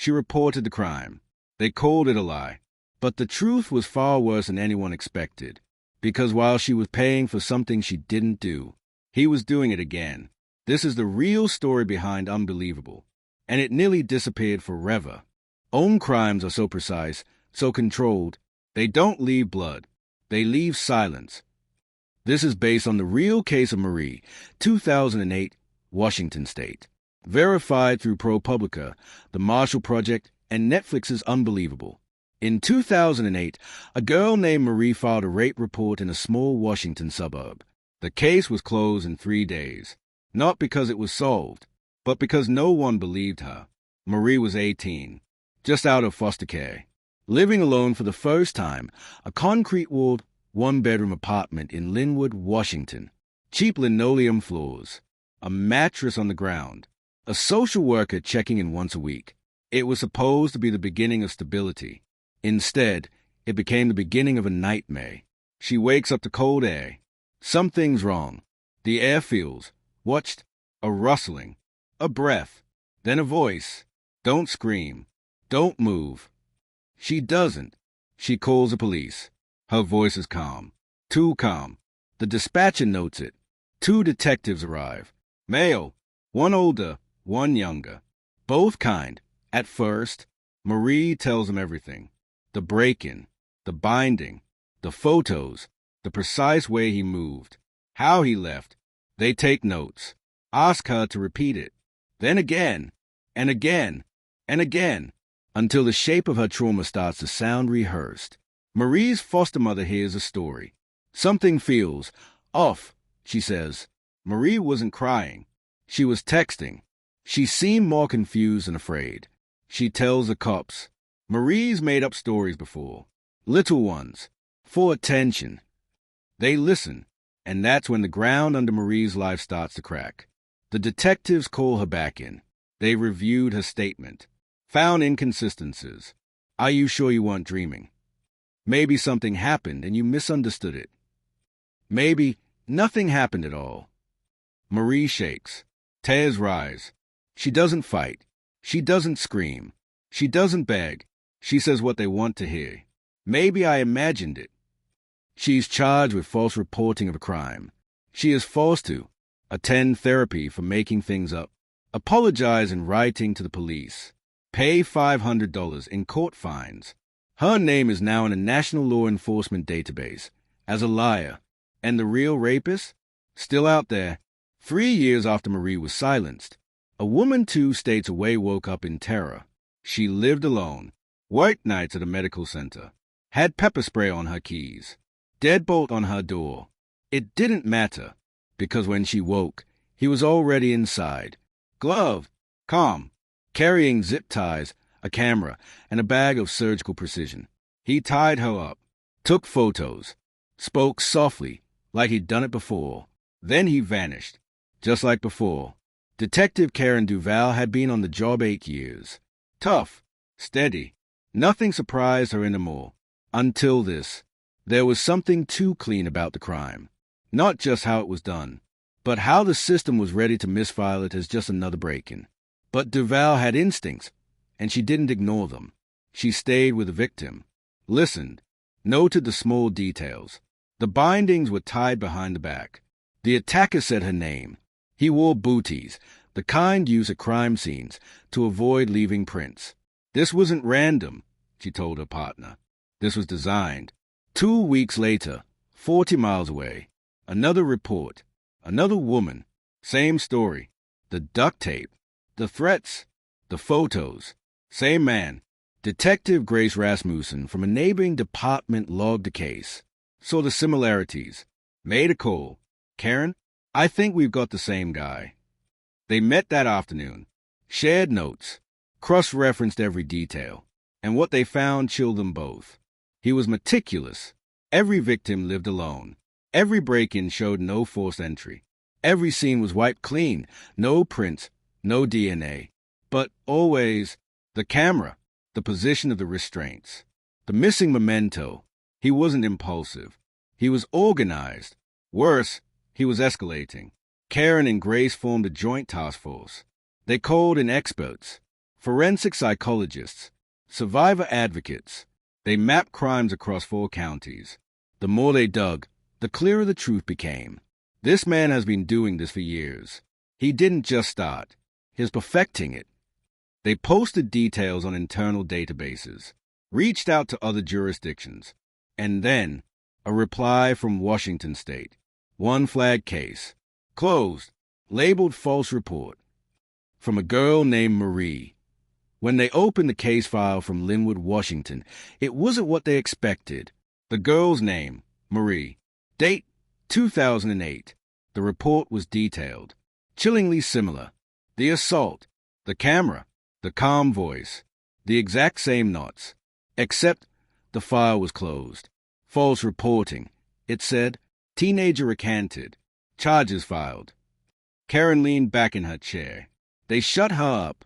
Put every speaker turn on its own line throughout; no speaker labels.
She reported the crime. They called it a lie. But the truth was far worse than anyone expected, because while she was paying for something she didn't do, he was doing it again. This is the real story behind Unbelievable, and it nearly disappeared forever. Own crimes are so precise, so controlled, they don't leave blood. They leave silence. This is based on the real case of Marie, 2008, Washington State. Verified through ProPublica, the Marshall Project, and Netflix's Unbelievable. In 2008, a girl named Marie filed a rape report in a small Washington suburb. The case was closed in 3 days, not because it was solved, but because no one believed her. Marie was 18, just out of foster care, living alone for the first time, a concrete-walled, one-bedroom apartment in Linwood, Washington. Cheap linoleum floors, a mattress on the ground, a social worker checking in once a week. It was supposed to be the beginning of stability. Instead, it became the beginning of a nightmare. She wakes up to cold air. Something's wrong. The air feels watched, a rustling, a breath, then a voice. Don't scream. Don't move. She doesn't. She calls the police. Her voice is calm. Too calm. The dispatcher notes it. 2 detectives arrive. Male. One older, one younger. Both kind. At first, Marie tells them everything. The break-in, the binding, the photos, the precise way he moved, how he left. They take notes, ask her to repeat it, then again, and again, and again, until the shape of her trauma starts to sound rehearsed. Marie's foster mother hears a story. Something feels off, she says. Marie wasn't crying. She was texting. She seemed more confused and afraid. She tells the cops. Marie's made up stories before. Little ones. For attention. They listen, and that's when the ground under Marie's life starts to crack. The detectives call her back in. They reviewed her statement. Found inconsistencies. Are you sure you weren't dreaming? Maybe something happened and you misunderstood it. Maybe nothing happened at all. Marie shakes. Tears rise. She doesn't fight. She doesn't scream. She doesn't beg. She says what they want to hear. Maybe I imagined it. She's charged with false reporting of a crime. She is forced to attend therapy for making things up, apologize in writing to the police, pay $500 in court fines. Her name is now in a national law enforcement database as a liar, and the real rapist? Still out there. 3 years after Marie was silenced, a woman 2 states away woke up in terror. She lived alone, worked nights at a medical center, had pepper spray on her keys, deadbolt on her door. It didn't matter, because when she woke, he was already inside, gloved, calm, carrying zip ties, a camera, and a bag of surgical precision. He tied her up, took photos, spoke softly, like he'd done it before. Then he vanished, just like before. Detective Karen Duval had been on the job 8 years. Tough, steady. Nothing surprised her anymore. Until this. There was something too clean about the crime. Not just how it was done, but how the system was ready to misfile it as just another break-in. But Duval had instincts, and she didn't ignore them. She stayed with the victim, listened, noted the small details. The bindings were tied behind the back. The attacker said her name. He wore booties, the kind used at crime scenes, to avoid leaving prints. This wasn't random, she told her partner. This was designed. 2 weeks later, 40 miles away, another report, another woman, same story. The duct tape, the threats, the photos. Same man. Detective Grace Rasmussen from a neighboring department logged the case, saw the similarities, made a call. Karen, I think we've got the same guy. They met that afternoon, shared notes, cross-referenced every detail, and what they found chilled them both. He was meticulous. Every victim lived alone. Every break-in showed no forced entry. Every scene was wiped clean, no prints, no DNA. But always, the camera, the position of the restraints, the missing memento. He wasn't impulsive. He was organized. Worse, he was escalating. Karen and Grace formed a joint task force. They called in experts, forensic psychologists, survivor advocates. They mapped crimes across 4 counties. The more they dug, the clearer the truth became. This man has been doing this for years. He didn't just start. He's perfecting it. They posted details on internal databases, reached out to other jurisdictions, and then a reply from Washington State. 1 flag case. Closed. Labeled false report. From a girl named Marie. When they opened the case file from Linwood, Washington, it wasn't what they expected. The girl's name, Marie. Date, 2008. The report was detailed. Chillingly similar. The assault, the camera, the calm voice, the exact same knots. Except the file was closed. False reporting. It said, teenager recanted. Charges filed. Karen leaned back in her chair. They shut her up.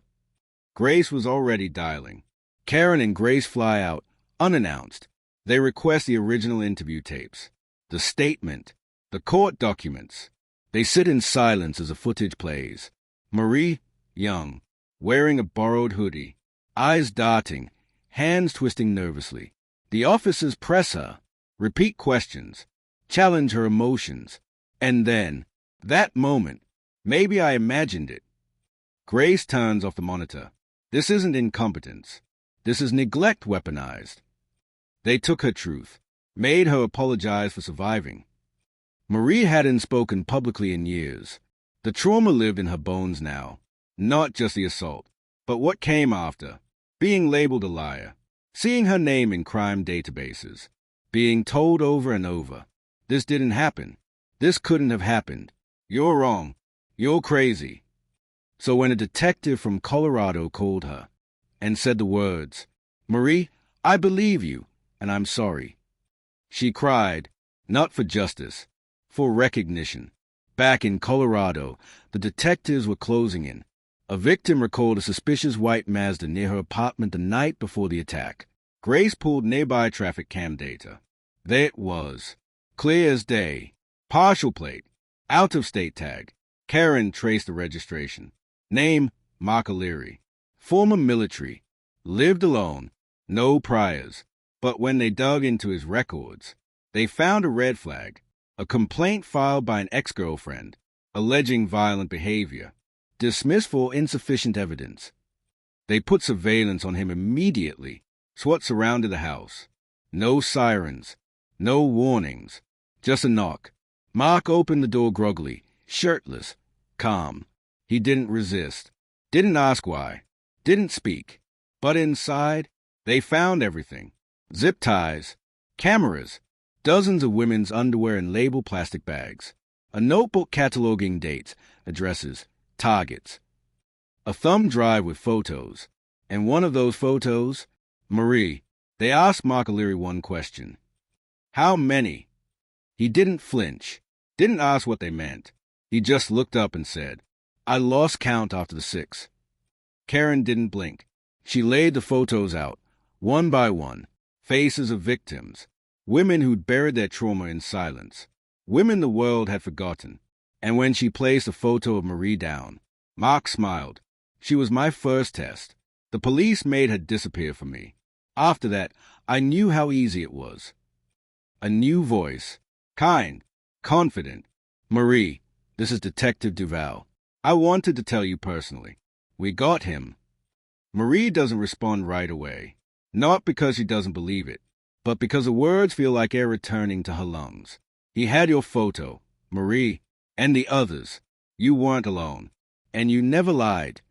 Grace was already dialing. Karen and Grace fly out, unannounced. They request the original interview tapes, the statement, the court documents. They sit in silence as the footage plays. Marie, young, wearing a borrowed hoodie, eyes darting, hands twisting nervously. The officers press her, repeat questions, challenge her emotions. And then, that moment, maybe I imagined it. Grace turns off the monitor. This isn't incompetence. This is neglect weaponized. They took her truth, made her apologize for surviving. Marie hadn't spoken publicly in years. The trauma lived in her bones now. Not just the assault, but what came after. Being labeled a liar. Seeing her name in crime databases. Being told over and over, this didn't happen. This couldn't have happened. You're wrong. You're crazy. So when a detective from Colorado called her and said the words, Marie, I believe you, and I'm sorry. She cried, not for justice, for recognition. Back in Colorado, the detectives were closing in. A victim recalled a suspicious white Mazda near her apartment the night before the attack. Grace pulled nearby traffic cam data. There it was, clear as day. Partial plate, out-of-state tag. Karen traced the registration. Name, Marc Oleary. Former military. Lived alone. No priors. But when they dug into his records, they found a red flag. A complaint filed by an ex-girlfriend, alleging violent behavior. Dismissed for insufficient evidence. They put surveillance on him immediately. SWAT surrounded the house. No sirens. No warnings. Just a knock. Marc opened the door groggily, shirtless, calm. He didn't resist, didn't ask why, didn't speak. But inside, they found everything. Zip ties, cameras, dozens of women's underwear in labeled plastic bags, a notebook cataloging dates, addresses, targets, a thumb drive with photos, and one of those photos, Marie. They asked Marc Oleary one question. How many? He didn't flinch, didn't ask what they meant. He just looked up and said, I lost count after the 6. Karen didn't blink. She laid the photos out, one by one, faces of victims, women who'd buried their trauma in silence, women the world had forgotten. And when she placed a photo of Marie down, Marc smiled. She was my first test. The police made her disappear from me. After that, I knew how easy it was. A new voice, kind, confident. Marie, this is Detective Duval. I wanted to tell you personally. We got him. Marie doesn't respond right away. Not because she doesn't believe it, but because the words feel like air returning to her lungs. He had your photo, Marie, and the others. You weren't alone. And you never lied.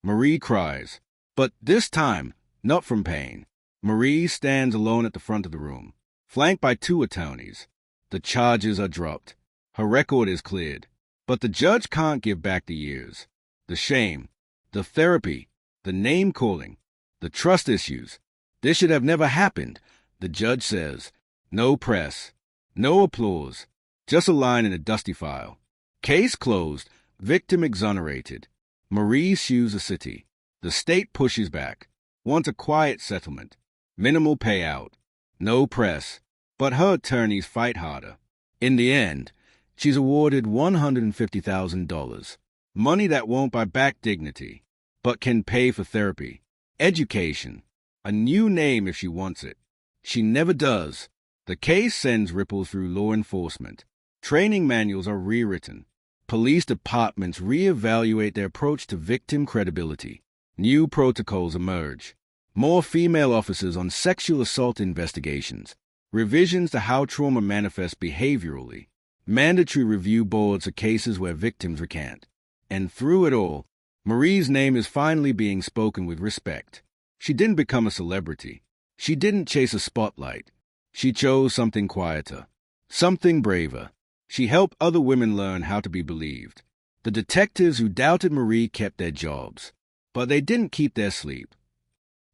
Marie cries. But this time, not from pain. Marie stands alone at the front of the room, flanked by 2 attorneys. The charges are dropped. Her record is cleared. But the judge can't give back the years, the shame, the therapy, the name-calling, the trust issues. This should have never happened, the judge says. No press, no applause, just a line in a dusty file. Case closed, victim exonerated. Marie sues the city. The state pushes back, wants a quiet settlement, minimal payout, no press. But her attorneys fight harder. In the end, she's awarded $150,000, money that won't buy back dignity, but can pay for therapy, education, a new name if she wants it. She never does. The case sends ripples through law enforcement. Training manuals are rewritten. Police departments reevaluate their approach to victim credibility. New protocols emerge. More female officers on sexual assault investigations. Revisions to how trauma manifests behaviorally. Mandatory review boards of cases where victims recant. And through it all, Marie's name is finally being spoken with respect. She didn't become a celebrity. She didn't chase a spotlight. She chose something quieter, something braver. She helped other women learn how to be believed. The detectives who doubted Marie kept their jobs, but they didn't keep their sleep.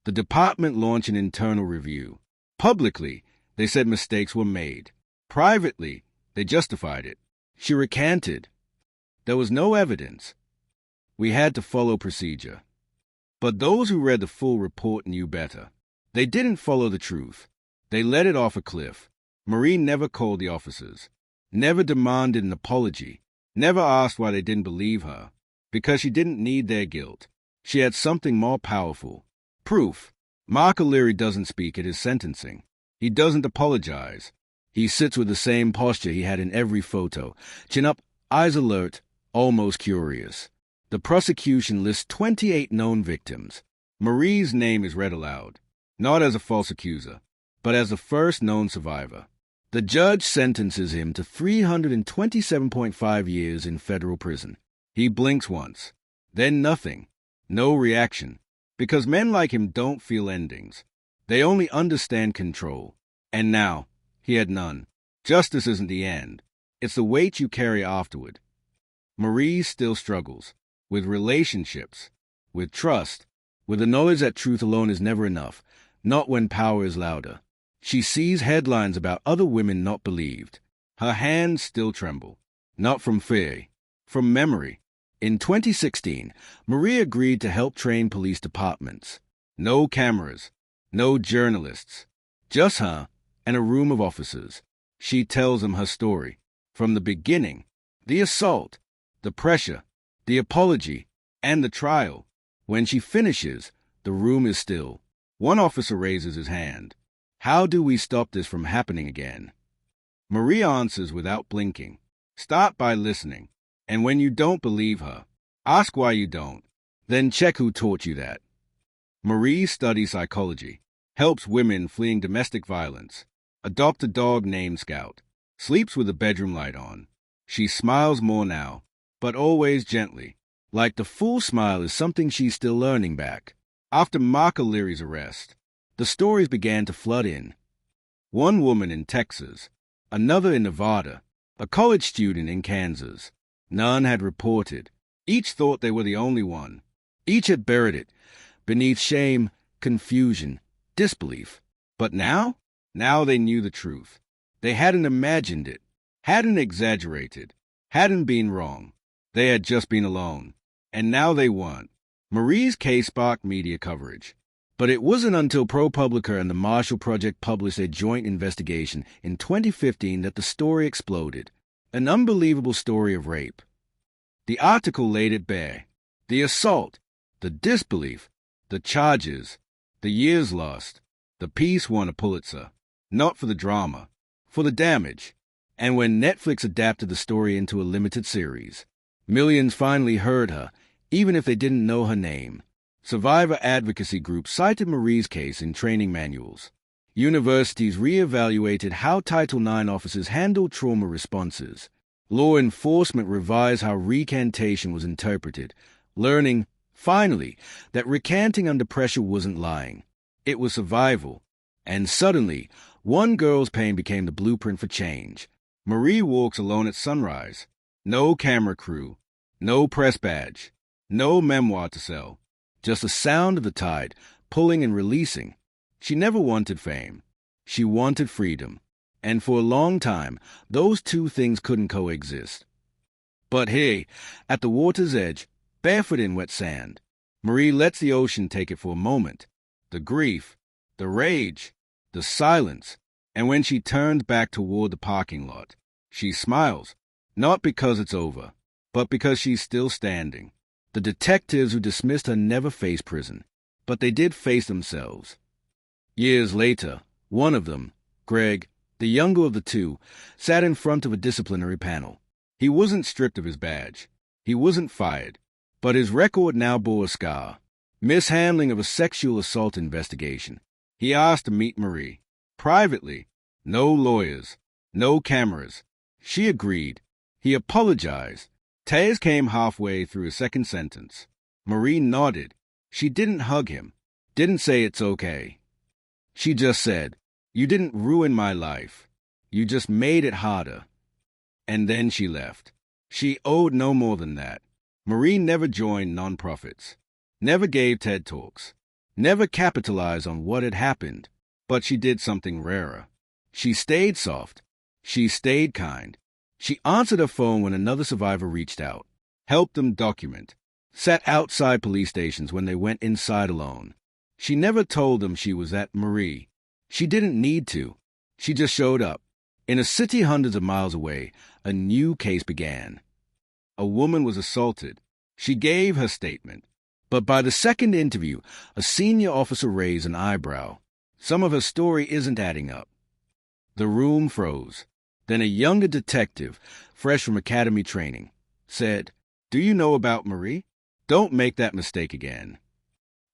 The department launched an internal review. Publicly, they said mistakes were made. Privately, they justified it. She recanted. There was no evidence. We had to follow procedure. But those who read the full report knew better. They didn't follow the truth. They let it off a cliff. Marie never called the officers, never demanded an apology, never asked why they didn't believe her, because she didn't need their guilt. She had something more powerful. Proof. Marc Oleary doesn't speak at his sentencing. He doesn't apologize. He sits with the same posture he had in every photo, chin up, eyes alert, almost curious. The prosecution lists 28 known victims. Marie's name is read aloud, not as a false accuser, but as the first known survivor. The judge sentences him to 327.5 years in federal prison. He blinks once, then nothing, no reaction, because men like him don't feel endings. They only understand control. And now, he had none. Justice isn't the end. It's the weight you carry afterward. Marie still struggles. With relationships, with trust, with the knowledge that truth alone is never enough, not when power is louder. She sees headlines about other women not believed. Her hands still tremble, not from fear, from memory. In 2016, Marie agreed to help train police departments. No cameras, no journalists, just her and a room of officers. She tells them her story, from the beginning, the assault, the pressure, the apology, and the trial. When she finishes, the room is still. One officer raises his hand. How do we stop this from happening again? Marie answers without blinking. Start by listening. And when you don't believe her, ask why you don't. Then check who taught you that. Marie studies psychology, helps women fleeing domestic violence, adopt a dog named Scout, sleeps with the bedroom light on. She smiles more now, but always gently, like the full smile is something she's still learning back. After Marc Oleary's arrest, the stories began to flood in. One woman in Texas, another in Nevada, a college student in Kansas. None had reported. Each thought they were the only one. Each had buried it beneath shame, confusion, disbelief. But now they knew the truth. They hadn't imagined it, hadn't exaggerated, hadn't been wrong. They had just been alone. And now they weren't. Marie's case sparked media coverage. But it wasn't until ProPublica and the Marshall Project published a joint investigation in 2015 that the story exploded. An unbelievable story of rape. The article laid it bare. The assault, the disbelief, the charges, the years lost. The piece won a Pulitzer. Not for the drama, for the damage. And when Netflix adapted the story into a limited series, millions finally heard her, even if they didn't know her name. Survivor advocacy groups cited Marie's case in training manuals. Universities reevaluated how Title IX officers handled trauma responses. Law enforcement revised how recantation was interpreted, learning, finally, that recanting under pressure wasn't lying. It was survival. And suddenly, one girl's pain became the blueprint for change. Marie walks alone at sunrise. No camera crew, no press badge, no memoir to sell. Just the sound of the tide, pulling and releasing. She never wanted fame. She wanted freedom. And for a long time, those two things couldn't coexist. But hey, at the water's edge, barefoot in wet sand, Marie lets the ocean take it for a moment. The grief, the rage, the silence. And when she turns back toward the parking lot, she smiles, not because it's over, but because she's still standing. The detectives who dismissed her never faced prison, but they did face themselves. Years later, one of them, Greg, the younger of the two, sat in front of a disciplinary panel. He wasn't stripped of his badge. He wasn't fired. But his record now bore a scar. Mishandling of a sexual assault investigation. He asked to meet Marie. Privately. No lawyers. No cameras. She agreed. He apologized. Tears came halfway through his second sentence. Marie nodded. She didn't hug him. Didn't say it's okay. She just said, "You didn't ruin my life. You just made it harder." And then she left. She owed no more than that. Marie never joined nonprofits, never gave TED Talks, never capitalized on what had happened, but she did something rarer. She stayed soft. She stayed kind. She answered her phone when another survivor reached out, helped them document, sat outside police stations when they went inside alone. She never told them she was at Marie. She didn't need to. She just showed up. In a city hundreds of miles away, a new case began. A woman was assaulted. She gave her statement. But by the second interview, a senior officer raised an eyebrow. Some of her story isn't adding up. The room froze. Then a younger detective, fresh from academy training, said, "Do you know about Marie? Don't make that mistake again."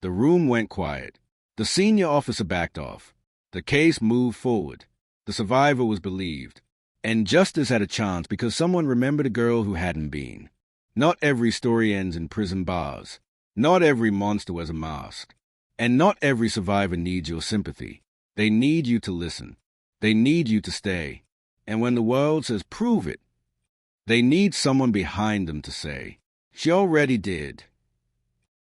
The room went quiet. The senior officer backed off. The case moved forward. The survivor was believed. And justice had a chance because someone remembered a girl who hadn't been. Not every story ends in prison bars. Not every monster wears a mask. And not every survivor needs your sympathy. They need you to listen. They need you to stay. And when the world says, "Prove it," they need someone behind them to say, "She already did."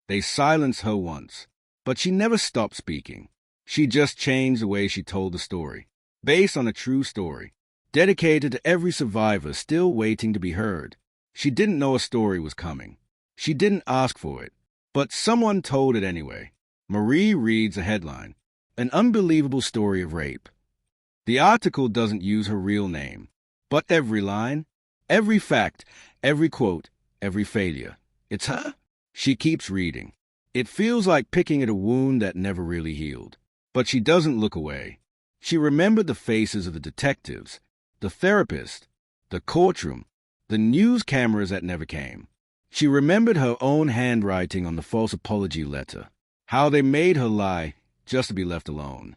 They silenced her once, but she never stopped speaking. She just changed the way she told the story, based on a true story, dedicated to every survivor still waiting to be heard. She didn't know a story was coming. She didn't ask for it, but someone told it anyway. Marie reads a headline, "An unbelievable story of rape." The article doesn't use her real name, but every line, every fact, every quote, every failure. It's her. She keeps reading. It feels like picking at a wound that never really healed. But she doesn't look away. She remembered the faces of the detectives, the therapist, the courtroom, the news cameras that never came. She remembered her own handwriting on the false apology letter, how they made her lie just to be left alone.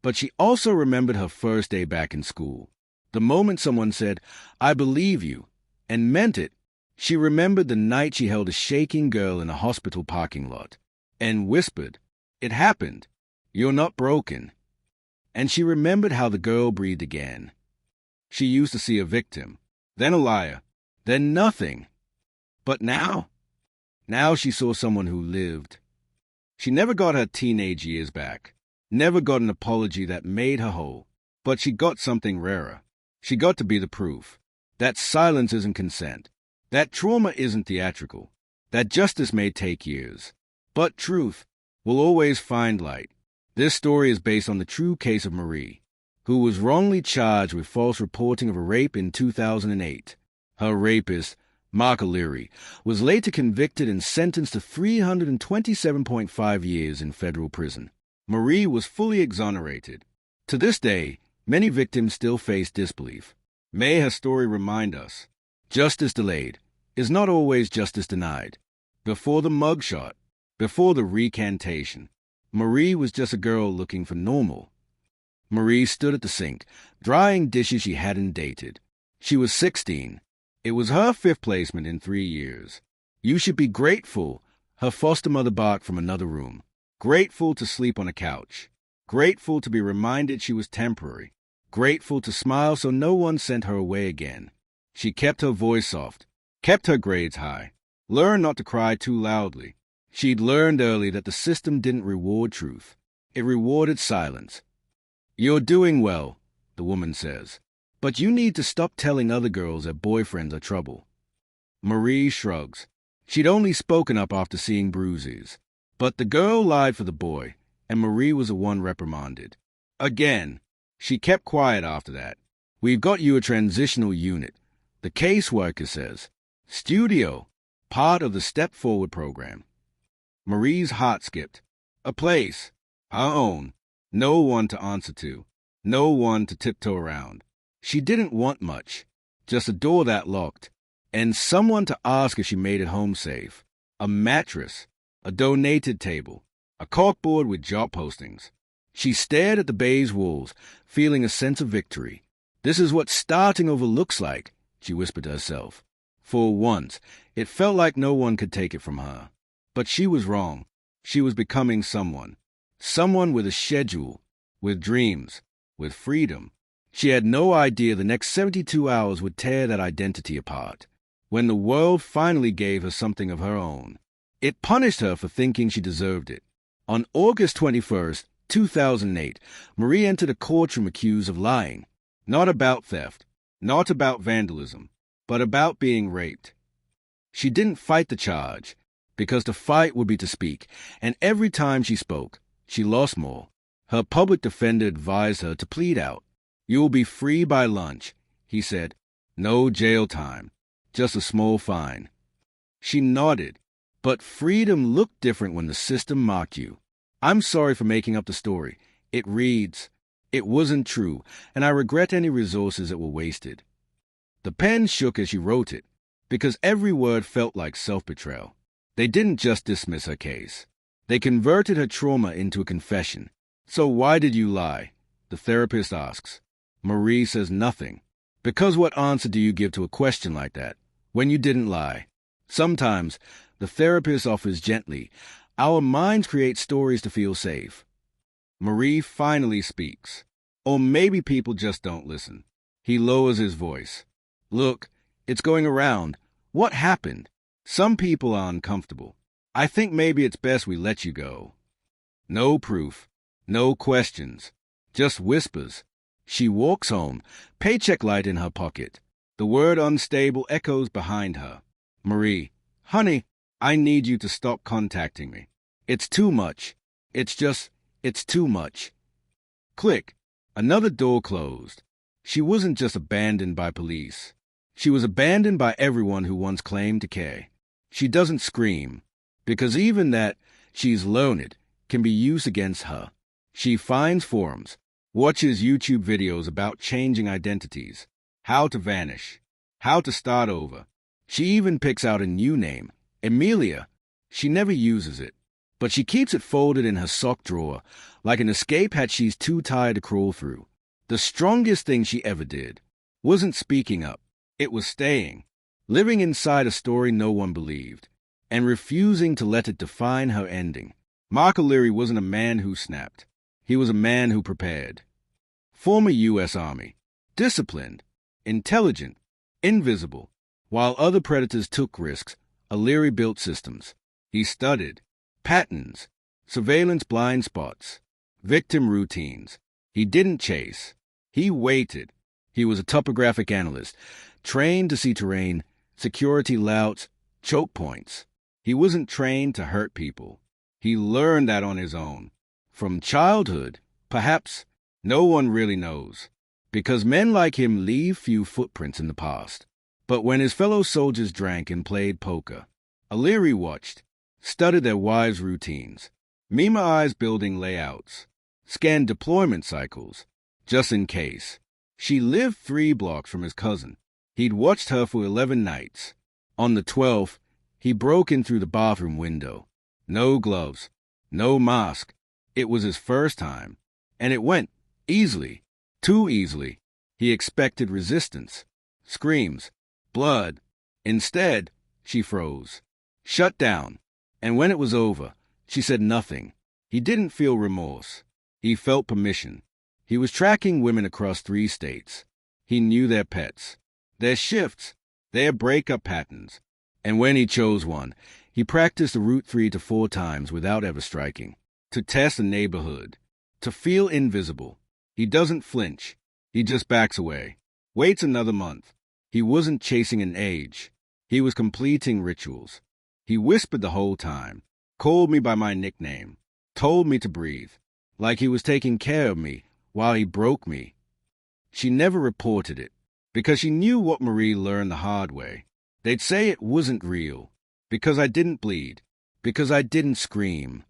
But she also remembered her first day back in school, the moment someone said, "I believe you," and meant it. She remembered the night she held a shaking girl in a hospital parking lot and whispered, "It happened. You're not broken." And she remembered how the girl breathed again. She used to see a victim, then a liar, then nothing. But now she saw someone who lived. She never got her teenage years back, never got an apology that made her whole, but she got something rarer. She got to be the proof that silence isn't consent, that trauma isn't theatrical, that justice may take years, but truth will always find light. This story is based on the true case of Marie, who was wrongly charged with false reporting of a rape in 2008. Her rapist, Marc Oleary, was later convicted and sentenced to 327.5 years in federal prison. Marie was fully exonerated. To this day, many victims still face disbelief. May her story remind us, justice delayed is not always justice denied. Before the mugshot, before the recantation, Marie was just a girl looking for normal. Marie stood at the sink, drying dishes she hadn't dated. She was 16. It was her 5th placement in 3 years. "You should be grateful," her foster mother barked from another room. Grateful to sleep on a couch. Grateful to be reminded she was temporary. Grateful to smile so no one sent her away again. She kept her voice soft, kept her grades high, learned not to cry too loudly. She'd learned early that the system didn't reward truth. It rewarded silence. "You're doing well," the woman says, "but you need to stop telling other girls their boyfriends are trouble." Marie shrugs. She'd only spoken up after seeing bruises. But the girl lied for the boy, and Marie was the one reprimanded. Again, she kept quiet after that. "We've got you a transitional unit," the caseworker says. "Studio. part of the Step Forward program. Marie's heart skipped. A place. Her own. No one to answer to. No one to tiptoe around. She didn't want much. Just a door that locked. And someone to ask if she made it home safe. A mattress. A donated table. A corkboard with job postings. She stared at the beige walls, feeling a sense of victory. This is what starting over looks like, she whispered to herself. For once, it felt like no one could take it from her. But she was wrong. She was becoming someone. Someone with a schedule, with dreams, with freedom. She had no idea the next 72 hours would tear that identity apart. When the world finally gave her something of her own, it punished her for thinking she deserved it. On August 21st, 2008, Marie entered a courtroom accused of lying. Not about theft, not about vandalism, but about being raped. She didn't fight the charge, because to fight would be to speak, and every time she spoke, she lost more. Her public defender advised her to plead out. "You will be free by lunch," he said. "No jail time, just a small fine." She nodded, but freedom looked different when the system mocked you. "I'm sorry for making up the story. It reads, it wasn't true, and I regret any resources that were wasted." The pen shook as she wrote it, because every word felt like self-betrayal. They didn't just dismiss her case. They converted her trauma into a confession. "So why did you lie?" the therapist asks. Marie says nothing. Because what answer do you give to a question like that, when you didn't lie? Sometimes, the therapist offers gently, our minds create stories to feel safe. Marie finally speaks. Or maybe people just don't listen. He lowers his voice. "Look, it's going around. What happened? Some people are uncomfortable. I think maybe it's best we let you go." No proof. No questions. Just whispers. She walks home, paycheck light in her pocket. The word unstable echoes behind her. "Marie, honey, I need you to stop contacting me. It's too much. It's too much." Click. Another door closed. She wasn't just abandoned by police. She was abandoned by everyone who once claimed to care. She doesn't scream, because even that she's learned can be used against her. She finds forums, watches YouTube videos about changing identities, how to vanish, how to start over. She even picks out a new name, Amelia. She never uses it, but she keeps it folded in her sock drawer, like an escape hatch she's too tired to crawl through. The strongest thing she ever did wasn't speaking up. It was staying, living inside a story no one believed, and refusing to let it define her ending. Marc Oleary wasn't a man who snapped. He was a man who prepared. Former U.S. Army. Disciplined. Intelligent. Invisible. While other predators took risks, Oleary built systems. He studied. Patterns. Surveillance blind spots. Victim routines. He didn't chase. He waited. He was a topographic analyst, trained to see terrain, security layouts, choke points. He wasn't trained to hurt people. He learned that on his own. From childhood, perhaps. No one really knows, because men like him leave few footprints in the past. But when his fellow soldiers drank and played poker, Oleary watched, studied their wives' routines, memorized building layouts, scanned deployment cycles, just in case. She lived 3 blocks from his cousin. He'd watched her for 11 nights. On the 12th, he broke in through the bathroom window. No gloves, no mask. It was his first time, and it went easily, too easily. He expected resistance, screams, blood. Instead, she froze, shut down, and when it was over, she said nothing. He didn't feel remorse. He felt permission. He was tracking women across 3 states. He knew their pets, their shifts, their breakup patterns. And when he chose one, he practiced the route 3 to 4 times without ever striking. To test the neighborhood, to feel invisible. He doesn't flinch. He just backs away. Waits another month. He wasn't chasing an age. He was completing rituals. He whispered the whole time, called me by my nickname, told me to breathe, like he was taking care of me while he broke me. She never reported it, because she knew what Marie learned the hard way. They'd say it wasn't real. Because I didn't bleed. Because I didn't scream.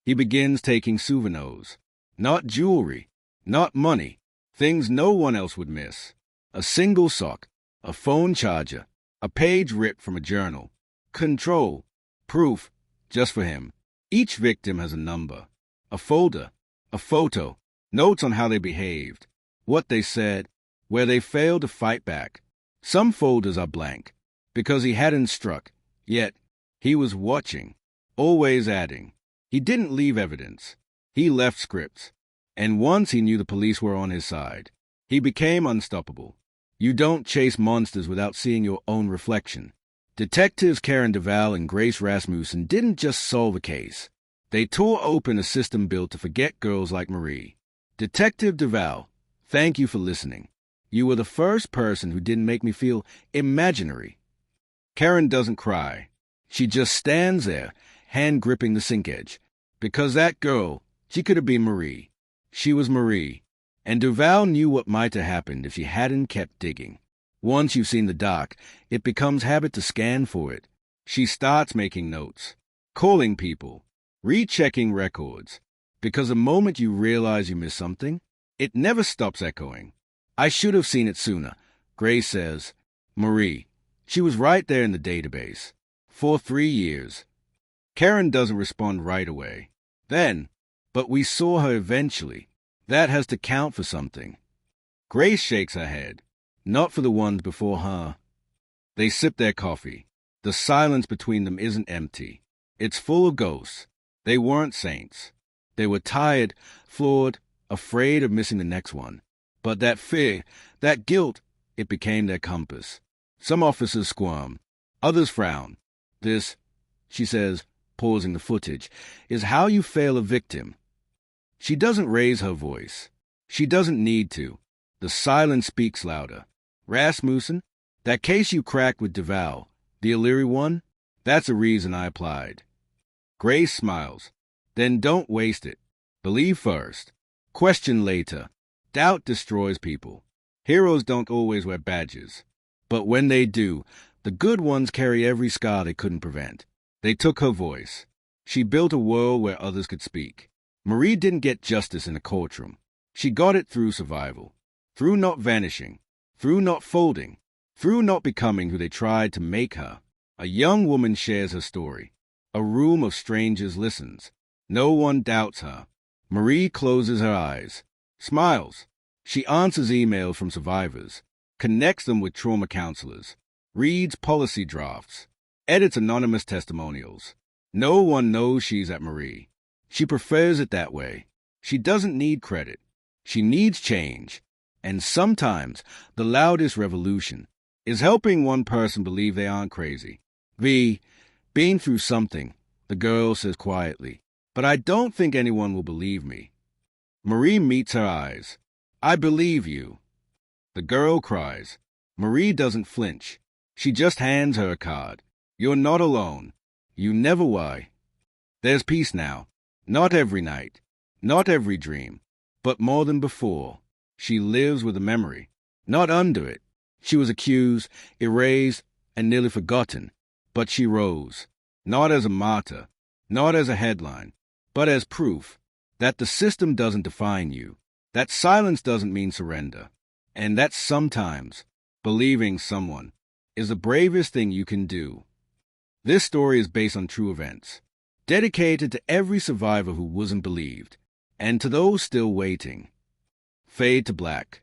He begins taking souvenirs. Not jewelry. Not money. Things no one else would miss. A single sock. A phone charger. A page ripped from a journal. Control. Proof. Just for him. Each victim has a number. A folder. A photo. Notes on how they behaved. What they said. Where they failed to fight back. Some folders are blank. Because he hadn't struck. Yet, he was watching. Always adding. He didn't leave evidence. He left scripts. And once he knew the police were on his side, he became unstoppable. You don't chase monsters without seeing your own reflection. Detectives Karen Duval and Grace Rasmussen didn't just solve a case. They tore open a system built to forget girls like Marie. Detective Duval, thank you for listening. You were the first person who didn't make me feel imaginary. Karen doesn't cry. She just stands there, hand gripping the sink edge. Because that girl, she could have been Marie. She was Marie. And Duval knew what might have happened if she hadn't kept digging. Once you've seen the doc, it becomes habit to scan for it. She starts making notes, calling people, rechecking records. Because the moment you realize you missed something, it never stops echoing. I should have seen it sooner, Grace says. Marie. She was right there in the database. For 3 years. Karen doesn't respond right away. Then, but we saw her eventually. That has to count for something. Grace shakes her head. Not for the ones before her. They sip their coffee. The silence between them isn't empty. It's full of ghosts. They weren't saints. They were tired, flawed, afraid of missing the next one. But that fear, that guilt, it became their compass. Some officers squirm. Others frown. This, she says, pausing the footage, is how you fail a victim. She doesn't raise her voice. She doesn't need to. The silence speaks louder. Rasmussen, that case you cracked with Duval, the Oleary one, that's a reason I applied. Grace smiles. Then don't waste it. Believe first. Question later. Doubt destroys people. Heroes don't always wear badges. But when they do, the good ones carry every scar they couldn't prevent. They took her voice. She built a world where others could speak. Marie didn't get justice in a courtroom. She got it through survival. Through not vanishing. Through not folding. Through not becoming who they tried to make her. A young woman shares her story. A room of strangers listens. No one doubts her. Marie closes her eyes. Smiles. She answers emails from survivors. Connects them with trauma counselors. Reads policy drafts. Edits anonymous testimonials. No one knows she's at Marie. She prefers it that way. She doesn't need credit. She needs change. And sometimes the loudest revolution is helping one person believe they aren't crazy. Been through something, the girl says quietly. But I don't think anyone will believe me. Marie meets her eyes. I believe you. The girl cries. Marie doesn't flinch. She just hands her a card. You're not alone. You never were. There's peace now. Not every night. Not every dream. But more than before. She lives with a memory. Not under it. She was accused, erased, and nearly forgotten. But she rose. Not as a martyr. Not as a headline. But as proof that the system doesn't define you. That silence doesn't mean surrender. And that sometimes believing someone is the bravest thing you can do. This story is based on true events, dedicated to every survivor who wasn't believed, and to those still waiting. Fade to black.